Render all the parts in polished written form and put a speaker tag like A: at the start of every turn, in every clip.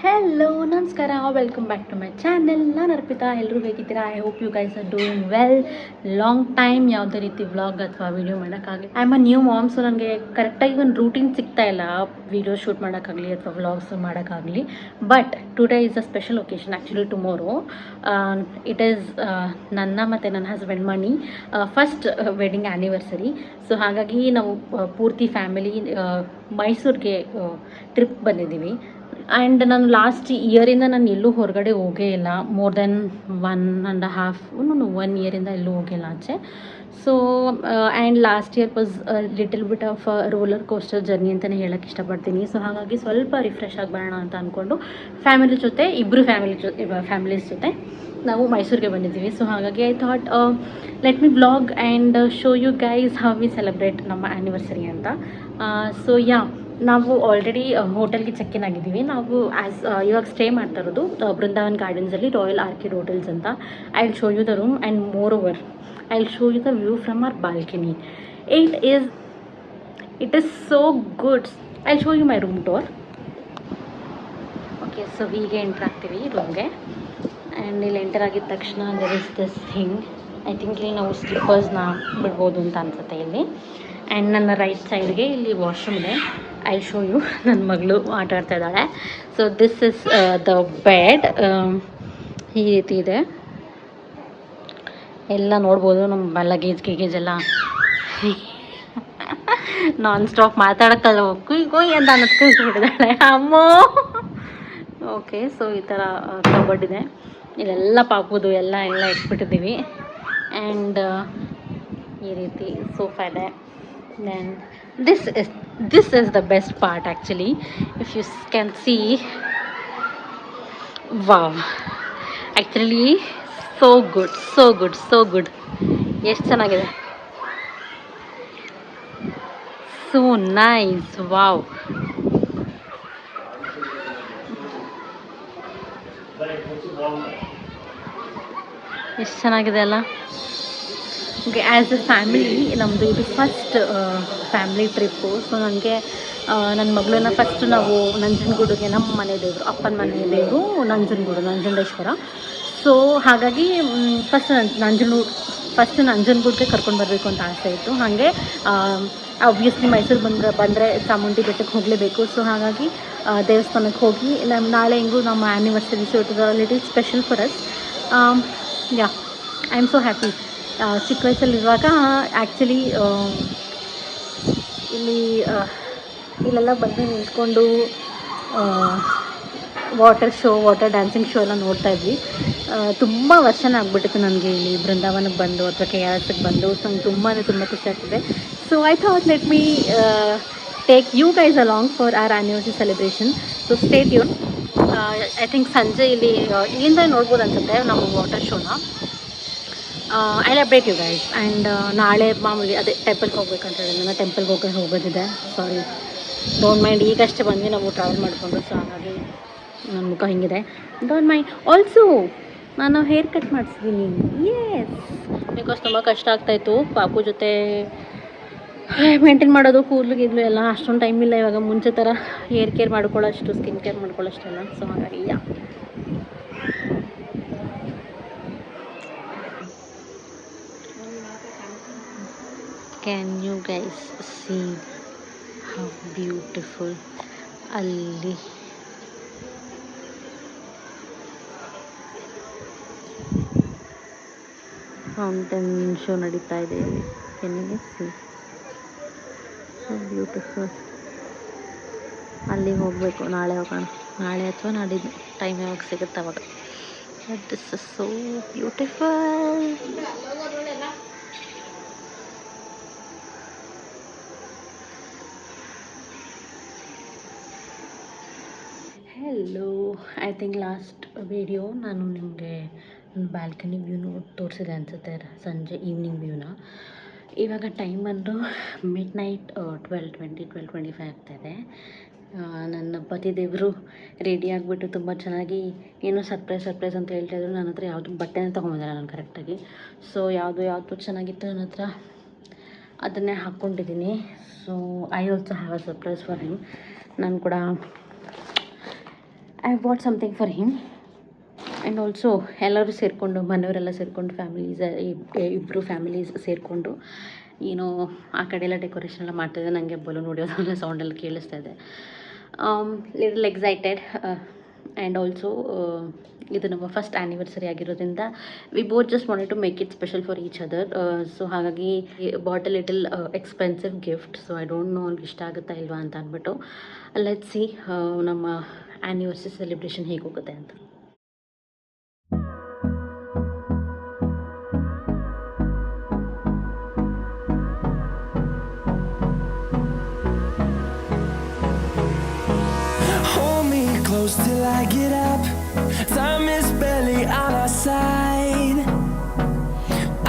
A: Hello ನಮಸ್ಕಾರ, welcome back to my channel. ನಾನು ಅರ್ಪಿತಾ. ಎಲ್ಲರೂ ಹೇಗಿದ್ದೀರಾ? I hope you guys are doing well. Long time ಯಾವುದೇ ರೀತಿ ವ್ಲಾಗ್ ಅಥವಾ ವೀಡಿಯೋ ಮಾಡೋಕ್ಕಾಗಲಿ. I am a new mom, so ನನಗೆ ಕರೆಕ್ಟಾಗಿ ಒಂದು ರೂಟೀನ್ ಸಿಗ್ತಾ ಇಲ್ಲ ವೀಡಿಯೋ ಶೂಟ್ ಮಾಡೋಕ್ಕಾಗಲಿ ಅಥವಾ ವ್ಲಾಗ್ಸ್ ಮಾಡೋಕ್ಕಾಗಲಿ. But today is a special occasion. Actually tomorrow it is ನನ್ನ ಮತ್ತು ನನ್ನ husband Mani first wedding anniversary. So ಹಾಗಾಗಿ ನಾವು ಪೂರ್ತಿ ಫ್ಯಾಮಿಲಿ ಮೈಸೂರಿಗೆ ಟ್ರಿಪ್ ಬಂದಿದ್ದೀವಿ. ಆ್ಯಂಡ್ ನಾನು ಲಾಸ್ಟ್ ಇಯರಿಂದ ನಾನು ಎಲ್ಲೂ ಹೊರಗಡೆ ಹೋಗೇ ಇಲ್ಲ. ಮೋರ್ ದೆನ್ 1.5 ಇಯರಿಂದ ಎಲ್ಲೂ ಹೋಗಿಲ್ಲ ಆಚೆ. So and last year was little bit of roller coaster journey ಅಂತಲೇ ಹೇಳೋಕ್ಕೆ ಇಷ್ಟಪಡ್ತೀನಿ. ಸೊ ಹಾಗಾಗಿ ಸ್ವಲ್ಪ ರಿಫ್ರೆಶ್ ಆಗಿಬರೋಣ ಅಂತ ಅಂದ್ಕೊಂಡು ಫ್ಯಾಮಿಲಿ ಜೊತೆ ಫ್ಯಾಮಿಲೀಸ್ ಜೊತೆ ನಾವು ಮೈಸೂರಿಗೆ ಬಂದಿದ್ದೀವಿ. ಸೊ ಹಾಗಾಗಿ I thought let me vlog and show you guys how we celebrate ನಮ್ಮ ಆ್ಯನಿವರ್ಸರಿ ಅಂತ. ಸೊ ನಾವು ಆಲ್ರೆಡಿ ಹೋಟೆಲ್ಗೆ ಚೆಕ್ ಇನ್ ಆಗಿದ್ದೀವಿ. ನಾವು ಇವಾಗ ಸ್ಟೇ ಮಾಡ್ತಾ ಇರೋದು ಬೃಂದಾವನ್ ಗಾರ್ಡನ್ಸಲ್ಲಿ ರಾಯಲ್ ಆರ್ಕಿಡ್ ಹೋಟೆಲ್ಸ್ ಅಂತ. I will show you the room and moreover I will show you the view from our balcony. It is so good. I will show you my room tour. Okay, so ಹೀಗೆ entry ಆಗ್ತೀವಿ ರೂಮ್ಗೆ. And ಇಲ್ಲಿ enter ಆಗಿದ ತಕ್ಷಣ there is this thing. I think ಇಲ್ಲಿ ನಾವು ಸ್ಲಿಪ್ಪರ್ಸ್ನ ಬಿಡ್ಬೋದು ಅಂತ ಅನ್ಸುತ್ತೆ ಇಲ್ಲಿ. ಆ್ಯಂಡ್ ನನ್ನ ರೈಟ್ ಸೈಡ್ಗೆ ಇಲ್ಲಿ ವಾಶ್ರೂಮ್ ಇದೆ. I show you. ನನ್ನ ಮಗಳು ಆಟ ಆಡ್ತಾ ಇದ್ದಾಳೆ. So this is the bed. ಈ ರೀತಿ ಇದೆ. ಎಲ್ಲ ನೋಡ್ಬೋದು. ನಮ್ಮ ಲಗೇಜ್ ಎಲ್ಲ ನಾನ್ ಸ್ಟಾಪ್ ಮಾತಾಡೋಕ್ಕಲ್ಲ ಕೊಯ್ ಅಂತ ಅನ್ನಿಸ್ಕೊಂಡ್ಬಿಟ್ಟಿದ್ದಾಳೆ ಅಮ್ಮೋ. ಓಕೆ, ಸೊ ಈ ಥರ ಕಬರ್ಡ್ ಇದೆ. ಇಲ್ಲೆಲ್ಲ ಪಾಪುದು ಎಲ್ಲ ಇಟ್ಬಿಟ್ಟಿದ್ದೀವಿ. ಆ್ಯಂಡ್ ಈ ರೀತಿ ಸೋಫಾ ಇದೆ. Then this is the best part actually. If you can see, wow, actually so good. ಎಷ್ಟು ಚೆನ್ನಾಗಿದೆ. So nice. Wow. ಎಷ್ಟು ಚೆನ್ನಾಗಿದೆ ಅಲ್ಲ. ಓಕೆ, ಆ್ಯಸ್ ಎ ಫ್ಯಾಮಿಲಿ ನಮ್ಮದು ಇದು ಫಸ್ಟ್ ಫ್ಯಾಮಿಲಿ ಟ್ರಿಪ್ಪು. ಸೊ ನನಗೆ ನನ್ನ ಮಗಳನ್ನ ಫಸ್ಟ್ ನಾವು ನಂಜನಗೂಡಿಗೆ, ನಮ್ಮ ಮನೆ ದೇವರು, ಅಪ್ಪನ ಮನೆ ದೇವರು ನಂಜುಂಡೇಶ್ವರ. ಸೊ ಹಾಗಾಗಿ ಫಸ್ಟ್ ನಂಜನಗೂಡಿಗೆ ಕರ್ಕೊಂಡು ಬರಬೇಕು ಅಂತ ಆಸೆ ಇತ್ತು. ಹಾಗೆ ಆಬ್ವಿಯಸ್ಲಿ ಮೈಸೂರು ಬಂದರೆ ಚಾಮುಂಡಿ ಬೆಟ್ಟಕ್ಕೆ ಹೋಗಲೇಬೇಕು. ಸೊ ಹಾಗಾಗಿ ದೇವಸ್ಥಾನಕ್ಕೆ ಹೋಗಿ ನಾಳೆ ಹೆಂಗೂ ನಮ್ಮ anniversary. So it is a little special for us. I am so happy. ಚಿಕ್ಕ ವಯಸ್ಸಲ್ಲಿರುವಾಗ ಆ್ಯಕ್ಚುಲಿ ಇಲ್ಲೆಲ್ಲ ಬಂದು ನಿಂತ್ಕೊಂಡು ವಾಟರ್ ಡ್ಯಾನ್ಸಿಂಗ್ ಶೋ ಎಲ್ಲ ನೋಡ್ತಾಯಿದ್ವಿ. ತುಂಬ ವರ್ಷನೇ ಆಗ್ಬಿಟ್ಟಿತ್ತು ನನಗೆ ಇಲ್ಲಿ ಬೃಂದಾವನಕ್ಕೆ ಬಂದು ಅಥವಾ KRSಗೆ ಬಂದು. ಸೊ ನಂಗೆ ತುಂಬ ಖುಷಿ ಆಗ್ತಿದೆ. So I thought let me take you guys along for our anniversary celebration. So stay tune. I think ಸಂಜೆ ಇಲ್ಲಿಂದ ನೋಡ್ಬೋದು ಅನ್ಸುತ್ತೆ ನಮ್ಮ ವಾಟರ್ ಶೋನ. I update you guys. And ನಾಳೆ ಮಾಮೂಲಿ ಅದೇ ಟೆಂಪಲ್ಗೆ ಹೋಗ್ಬೇಕಂತ ಹೇಳಿ ನನ್ನ ಟೆಂಪಲ್ಗೆ ಹೋಗೋದಿದೆ. ಸಾರಿ, ಡೋಂಟ್ ಮೈಂಡ್. ಈಗಷ್ಟೇ ಬಂದ್ವಿ ನಾವು ಟ್ರಾವೆಲ್ ಮಾಡಿಕೊಂಡು. ಸೊ ಹಾಗಾಗಿ ನನ್ನ ಮುಖ ಹಿಂಗಿದೆ. Don't mind. ಆಲ್ಸೋ ನಾನು ಹೇರ್ ಕಟ್ ಮಾಡಿಸಿದ್ದೀನಿ. ಎಸ್, ಬಿಕಾಸ್ ತುಂಬ ಕಷ್ಟ ಆಗ್ತಾಯಿತ್ತು ಪಾಪು ಜೊತೆ ಮೇಂಟೈನ್ ಮಾಡೋದು, ಕೂದಲು ಎಲ್ಲ ಅಷ್ಟೊಂದು ಟೈಮ್ ಇಲ್ಲ ಇವಾಗ. ಮುಂಚೆ ಥರ ಹೇರ್ ಕೇರ್ ಮಾಡ್ಕೊಳ್ಳೋಷ್ಟು, ಸ್ಕಿನ್ ಕೇರ್ ಮಾಡ್ಕೊಳ್ಳೋಷ್ಟೆಲ್ಲ. ಸೊ ಹಾಗಾಗಿ Can you guys see how beautiful? ಅಲ್ಲಿ ಫೌಂಟೇನ್ ಶೋ ನಡೀತಾ ಇದೆ. Can you see how beautiful? ಅಲ್ಲಿಗೆ ಹೋಗಬೇಕು. ನಾಳೆ ಹೋಗೋಣ. ನಾಳೆ ಅಥವಾ ನಾಡಿದ್ದು, ಟೈಮ್ ಯಾವಾಗ ಸಿಗುತ್ತೆ ಅವಾಗ. This is so beautiful. Hello. I think last video ನಾನು ನಿಮಗೆ ಬ್ಯಾಲ್ಕನಿ ವ್ಯೂನು ತೋರಿಸಿದೆ ಅನಿಸುತ್ತೆ, ಸಂಜೆ ಈವ್ನಿಂಗ್ ವ್ಯೂನ. ಇವಾಗ ಟೈಮ್ ಬಂದು ಮಿಡ್ ನೈಟ್ 12:25 ಆಗ್ತಾಯಿದೆ. ನನ್ನ ಪತಿ ದೇವರು ರೆಡಿ ಆಗಿಬಿಟ್ಟು ತುಂಬ ಚೆನ್ನಾಗಿ ಏನೋ ಸರ್ಪ್ರೈಸ್ ಅಂತ ಹೇಳ್ತಾಯಿದ್ರು. ನನ್ನ ಹತ್ರ ಯಾವುದು ಬಟ್ಟೆನೇ ತೊಗೊಂಬಂದಿಲ್ಲ ನಾನು ಕರೆಕ್ಟಾಗಿ. ಸೊ ಯಾವುದು ಚೆನ್ನಾಗಿತ್ತು ನನ್ನ ಹತ್ರ ಅದನ್ನೇ ಹಾಕ್ಕೊಂಡಿದ್ದೀನಿ. So I also have a surprise for him. ನಾನು ಕೂಡ I bought something for him. And also ಎಲ್ಲರೂ ಸೇರಿಕೊಂಡು, ಮನೆಯವರೆಲ್ಲ ಸೇರಿಕೊಂಡು, ಇಬ್ಬರು ಫ್ಯಾಮಿಲೀಸ್ ಸೇರಿಕೊಂಡು ಏನೋ ಆ ಕಡೆ ಎಲ್ಲ ಡೆಕೋರೇಷನ್ ಎಲ್ಲ ಮಾಡ್ತಾಯಿದ್ದೆ. ನನಗೆ ಬಲೂನ್ ಹೊಡಿಯೋದೆಲ್ಲ ಸೌಂಡೆಲ್ಲ ಕೇಳಿಸ್ತಾ ಇದೆ. Little excited. ಆ್ಯಂಡ್ ಆಲ್ಸೋ ಇದು ನಮ್ಮ ಫಸ್ಟ್ ಆ್ಯನಿವರ್ಸರಿ ಆಗಿರೋದ್ರಿಂದ we both just wanted to make it special for each other. So ಹಾಗಾಗಿ bought a little expensive gift. So I don't know ಅವ್ನಿಗೆ ಇಷ್ಟ ಆಗುತ್ತಾ ಇಲ್ವಾ ಅಂತ ಅಂದ್ಬಿಟ್ಟು ಲೆಟ್ಸ್ ಸಿ ನಮ್ಮ ಆ್ಯನಿವರ್ಸರಿ ಸೆಲೆಬ್ರೇಷನ್ ಹೇಗೆ ಹೋಗುತ್ತೆ ಅಂತ.
B: Till I get up, time is barely on our side.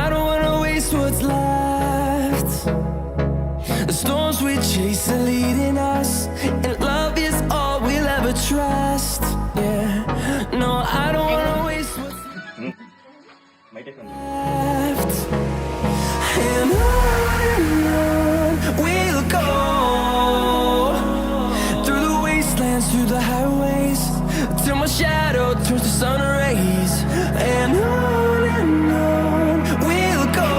B: I don't wanna waste what's left. The storms we chase are leading us, and love is all we'll ever trust. Yeah, no, I don't wanna waste what's left. And on we'll go, through the wastelands, through the highways, till my shadow turns to sun rays. And on we'll go,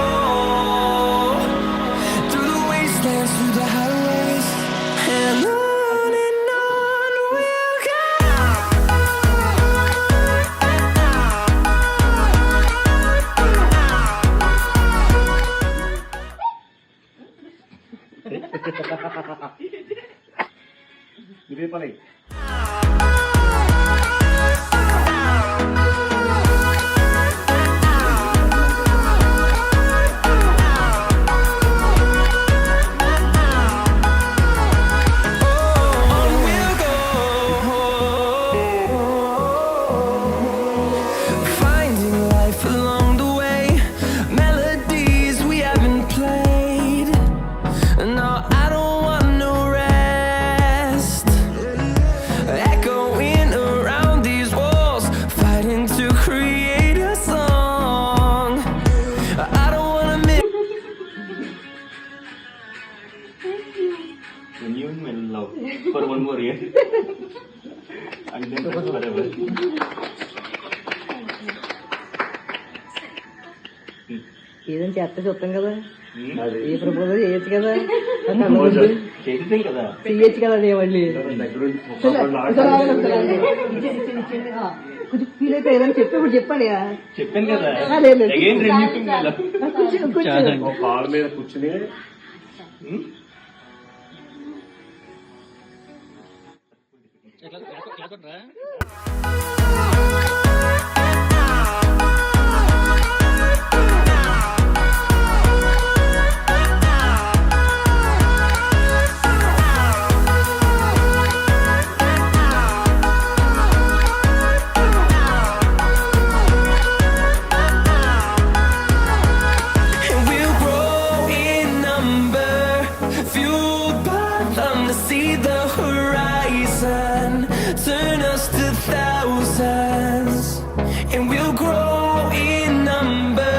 B: through the wastelands, through the highways. And on we'll go. Finding life along the way, melodies we haven't played. No, I don't want no rest. Echoing around these walls, fighting to create a song. I don't wanna miss.
C: Genuine men love for one more year and then forever.
D: ఏదైనా చేస్తే చూస్తాం కదా, ఈ proposal చేయొచ్చు కదా,
C: చేసేసాం కదా.
D: చెయ్యొచ్చు కదా. అదే మళ్ళీ కొంచెం ఫీల్ అయితే ఏదైనా చెప్పి ఇప్పుడు చెప్పాలి.
C: చెప్పాను కదా.
D: లేదు.
C: Again repeating కదా.
D: కూర్చో
C: కాళ్ళ మీద కూర్చుని
B: And we'll grow in number, fueled by them to see the horizon, turn us to thousands. And we'll grow in number,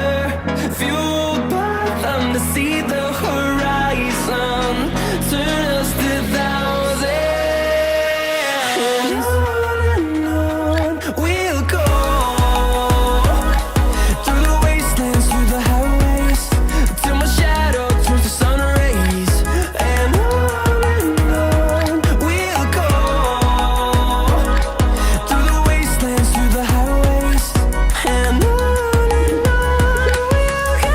B: fueled by them to see the horizon, turn us to thousands. And on we'll go, through the wastelands, through the highways, till my shadow turns to sun rays. And on we'll go, through the wastelands, through the highways. And on we'll go.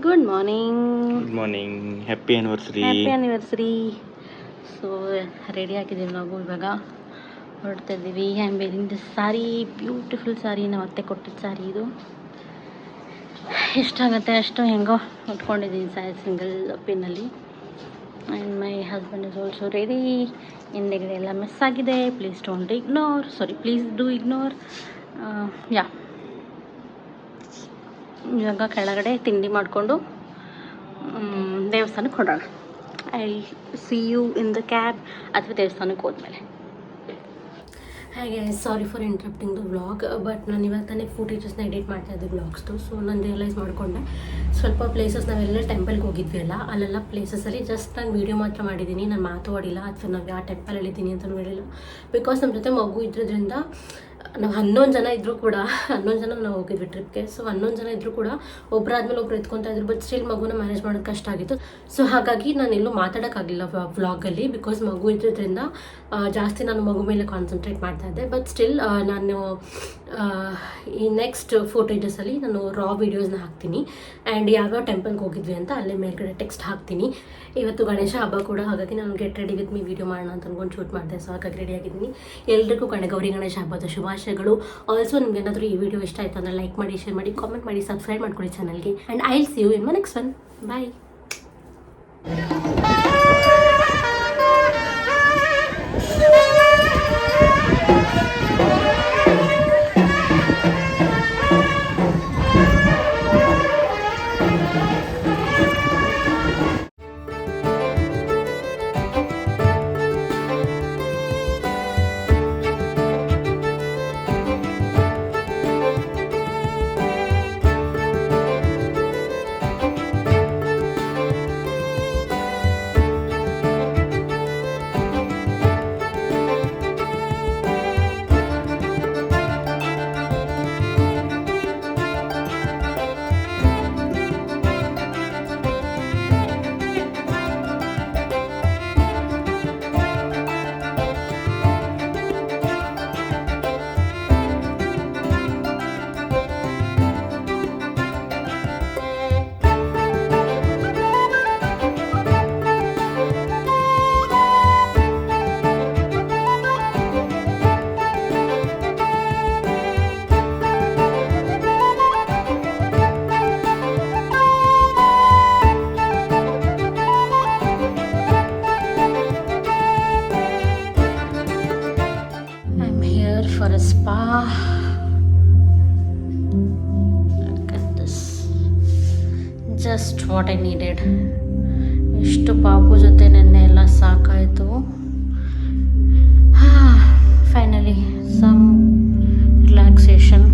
A: Good morning.
C: Good morning, happy anniversary.
A: Happy anniversary. So ready ಆಗಿದ್ದೀವಿ ನಾವು, ಇವಾಗ ಹೊರಡ್ತಾ ಇದ್ದೀವಿ. I am wearing this sari, beautiful sari. ನಮ್ಮ ಅತ್ತೆ ಕೊಟ್ಟಿದ್ದ sari ಇದು. ಎಷ್ಟಾಗುತ್ತೆ ಅಷ್ಟು ಹೆಂಗೋ ಉಟ್ಕೊಂಡಿದ್ದೀನಿ ಸಿಂಗಲ್ ಪಿನ್ನಲ್ಲಿ. And my husband is also ready. ಹಿಂದೆಗಡೆ ಎಲ್ಲ ಮಿಸ್ ಆಗಿದೆ. Please do ignore. ಯಾ, ಇವಾಗ ಕೆಳಗಡೆ ತಿಂಡಿ ಮಾಡಿಕೊಂಡು ದೇವಸ್ಥಾನಕ್ಕೆ ಹೊರಡೋಣ. I see you in the cab ಅಥವಾ ದೇವಸ್ಥಾನಕ್ಕೆ ಹೋದ್ಮೇಲೆ.
E: ಹಾಗೆ sorry for interrupting the vlog, but ನಾನು ಇವಾಗ ತಾನೇ ಫುಟೇಜಸ್ನ ಎಡಿಟ್ ಮಾಡ್ತಾಯಿದ್ದೆ ವ್ಲಾಗ್ಸ್ದು. ಸೊ ನಾನು ರಿಯಲೈಸ್ ಮಾಡಿಕೊಂಡೆ ಸ್ವಲ್ಪ ಪ್ಲೇಸಸ್ ನಾವೆಲ್ಲ ಟೆಂಪಲ್ಗೆ ಹೋಗಿದ್ವಿ ಅಲ್ಲ, ಅಲ್ಲೆಲ್ಲ ಪ್ಲೇಸಸಲ್ಲಿ ಜಸ್ಟ್ ನಾನು ವೀಡಿಯೋ ಮಾತ್ರ ಮಾಡಿದ್ದೀನಿ, ನಾನು ಮಾತಾಡಿಲ್ಲ ಅಥವಾ ನಾವು ಯಾವ ಟೆಂಪಲಲ್ಲಿ ಇದ್ದೀನಿ ಅಂತಲೂ ಹೇಳಿಲ್ಲ. ಬಿಕಾಸ್ ನಮ್ಮ ಜೊತೆ ಮಗು ಇದ್ರಿಂದ ನಾವು 11 ಜನ ಇದ್ದರೂ ಕೂಡ 11 ಜನ ನಾವು ಹೋಗಿದ್ವಿ ಟ್ರಿಪ್ಗೆ. ಸೊ 11 ಜನ ಇದ್ದರೂ ಕೂಡ ಒಬ್ಬರಾದ್ಮೇಲೆ ಒಬ್ರು ಎತ್ಕೊತಾ ಇದ್ರು, ಬಟ್ ಸ್ಟಿಲ್ ಮಗುನ ಮ್ಯಾನೇಜ್ ಮಾಡೋದು ಕಷ್ಟ ಆಗಿತ್ತು. ಸೊ ಹಾಗಾಗಿ ನಾನು ಎಲ್ಲೂ ಮಾತಾಡೋಕ್ಕಾಗಲಿಲ್ಲ ವ್ಲಾಗಲ್ಲಿ, ಬಿಕಾಸ್ ಮಗು ಇದ್ರಿಂದ ಜಾಸ್ತಿ ನಾನು ಮಗು ಮೇಲೆ ಕಾನ್ಸಂಟ್ರೇಟ್ ಮಾಡ್ತಾ ಇದ್ದೆ. ಬಟ್ ಸ್ಟಿಲ್ ನಾನು ಈ ನೆಕ್ಸ್ಟ್ ಫೋಟೇಜಸಲ್ಲಿ ನಾನು ರಾ ವೀಡಿಯೋಸ್ನ ಹಾಕ್ತೀನಿ ಆ್ಯಂಡ್ ಯಾವ್ಯಾವ ಟೆಂಪಲ್ಗೆ ಹೋಗಿದ್ವಿ ಅಂತ ಅಲ್ಲೇ ಮೇಲ್ಗಡೆ ಟೆಕ್ಸ್ಟ್ ಹಾಕ್ತೀನಿ. ಇವತ್ತು ಗಣೇಶ ಹಬ್ಬ ಕೂಡ, ಹಾಗಾಗಿ ನಾನು get ready with me video ಮಾಡೋಣ ಅಂತ ಅಂದ್ಕೊಂಡು ಶೂಟ್ ಮಾಡಿದೆ. ಸೊ ಹಾಗಾಗಿ ರೆಡಿಯಾಗಿದ್ದೀನಿ. ಎಲ್ರಿಗೂ ಗೌರಿ ಗಣೇಶ ಹಬ್ಬದ ಶುಭಾಶಯಗಳು. ಆಲ್ಸೋ ನಿಮ್ಗೆ ಏನಾದರೂ ಈ ವಿಡಿಯೋ ಇಷ್ಟ ಆಯಿತು ಅಂದರೆ ಲೈಕ್ ಮಾಡಿ, ಶೇರ್ ಮಾಡಿ, ಕಾಮೆಂಟ್ ಮಾಡಿ, ಸಬ್ಸ್ಕ್ರೈಬ್ ಮಾಡ್ಕೊಳ್ಳಿ ಚಾನಲ್ಗೆ. And I will see you in my next one. Bye. For a spa. Look at this. Just what I needed. ಇಷ್ಟು ಪಾಪು ಜೊತೆ ನೆನ್ನೆ ಎಲ್ಲ ಸಾಕಾಯಿತು. Finally some relaxation.